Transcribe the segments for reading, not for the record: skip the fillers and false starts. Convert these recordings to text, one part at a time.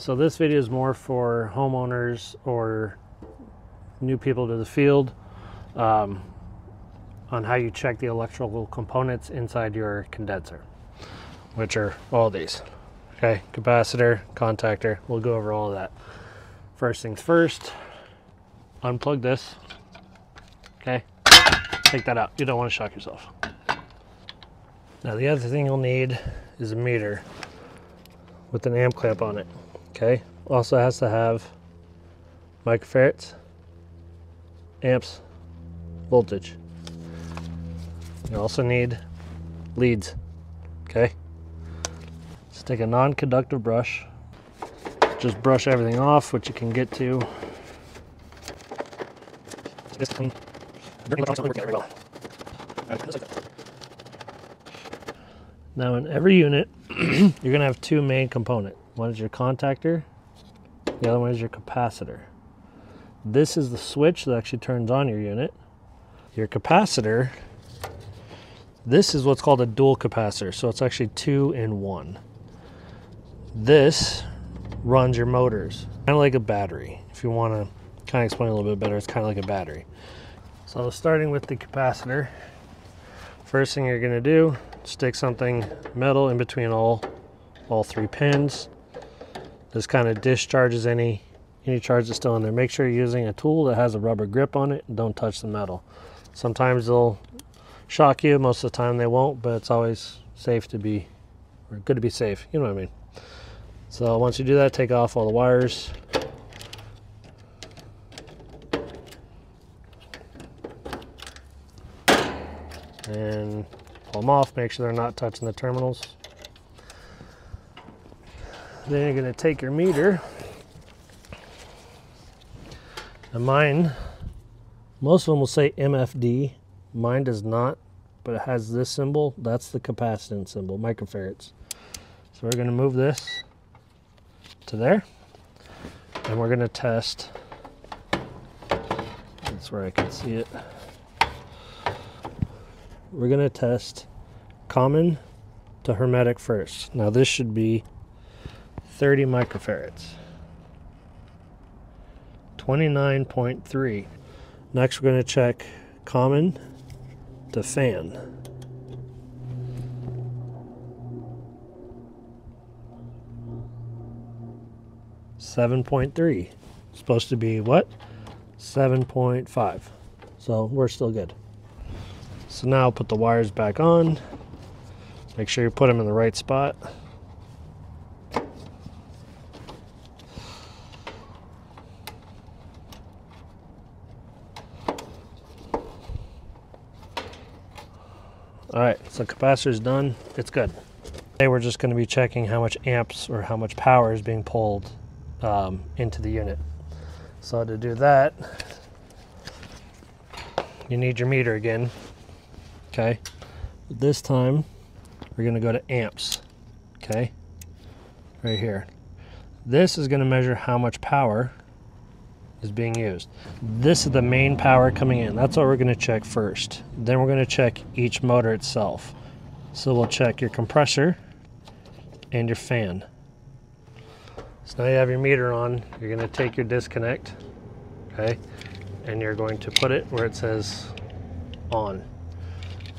So this video is more for homeowners or new people to the field on how you check the electrical components inside your condenser, which are all these. Okay, capacitor, contactor, we'll go over all of that. First things first, unplug this, okay? Take that out, you don't want to shock yourself. Now the other thing you'll need is a meter with an amp clamp on it, okay? Also has to have microfarads, amps, voltage. You also need leads, okay? Just take a non-conductive brush, just brush everything off, which you can get to. Now in every unit, you're gonna have two main components. One is your contactor, the other one is your capacitor. This is the switch that actually turns on your unit. Your capacitor, this is what's called a dual capacitor, so it's actually 2 in 1. This runs your motors, kind of like a battery. If you want to kind of explain a little bit better, it's kind of like a battery. So starting with the capacitor, first thing you're going to do, stick something metal in between all 3 pins. This kind of discharges any charge that's still in there. Make sure you're using a tool that has a rubber grip on it and don't touch the metal. Sometimes they'll shock you, most of the time they won't, but it's always safe to be, or good to be safe, you know what I mean. So once you do that, take off all the wires. And pull them off, make sure they're not touching the terminals. Then you're going to take your meter. And mine, most of them will say MFD. Mine does not, but it has this symbol. That's the capacitance symbol, microfarads. So we're going to move this to there, and we're going to test. That's where I can see it. We're going to test common to hermetic first. Now this should be 30 microfarads. 29.3. Next we're going to check common to fan. 7.3. Supposed to be what? 7.5. So we're still good. So now put the wires back on. Make sure you put them in the right spot. All right, so capacitor's done, it's good. Today we're just gonna be checking how much amps or how much power is being pulled into the unit. So to do that, you need your meter again, okay? This time, we're gonna go to amps, okay? Right here. This is gonna measure how much power is being used. This is the main power coming in. That's what we're going to check first. Then we're going to check each motor itself. So we'll check your compressor and your fan. So now you have your meter on. You're going to take your disconnect, okay, and you're going to put it where it says on.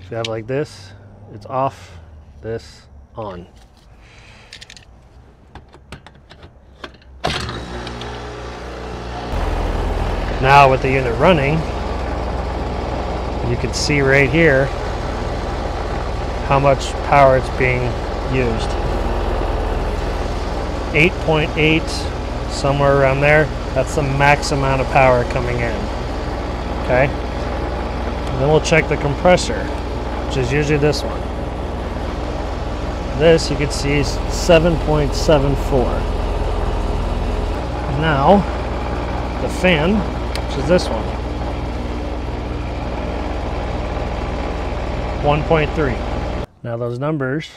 If you have it like this, it's off, this, on. Now with the unit running, you can see right here how much power it's being used. 8.8, somewhere around there. That's the max amount of power coming in. Okay? And then we'll check the compressor, which is usually this one. This you can see is 7.74. Now, the fan, which is this one, 1.3. Now those numbers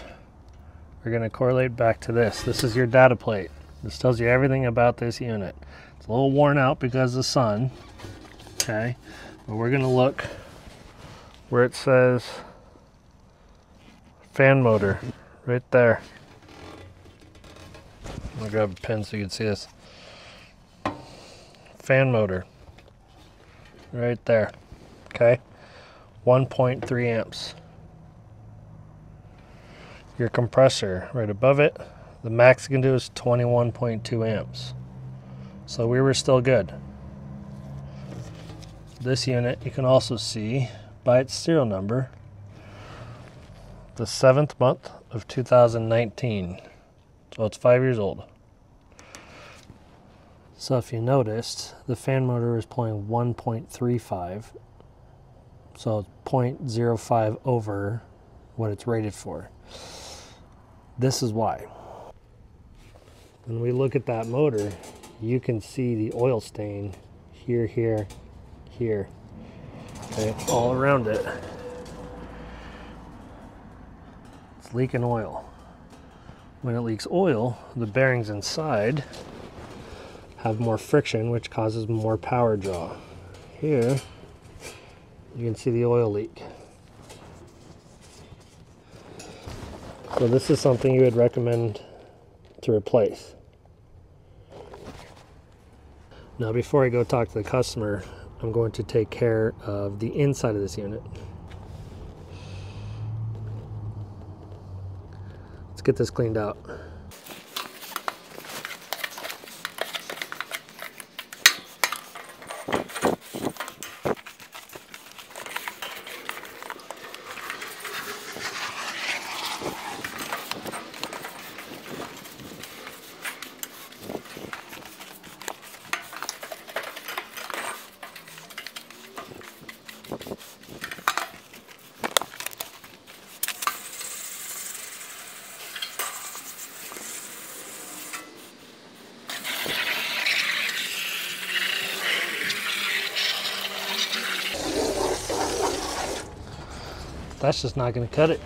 are going to correlate back to this. This is your data plate. This tells you everything about this unit. It's a little worn out because of the sun, okay? But we're going to look where it says fan motor, right there. I'm gonna grab a pen so you can see this. Fan motor, right there, okay? 1.3 amps. Your compressor, right above it, the max it can do is 21.2 amps. So we were still good. This unit, you can also see by its serial number, the 7th month of 2019. So it's 5 years old. So if you noticed, the fan motor is pulling 1.35. So it's 0.05 over what it's rated for. This is why. When we look at that motor, you can see the oil stain here, here, here, okay, all around it. It's leaking oil. When it leaks oil, the bearings inside have more friction, which causes more power draw. Here, you can see the oil leak. So this is something you would recommend to replace. Now before I go talk to the customer, I'm going to take care of the inside of this unit. Let's get this cleaned out. That's just not going to cut it.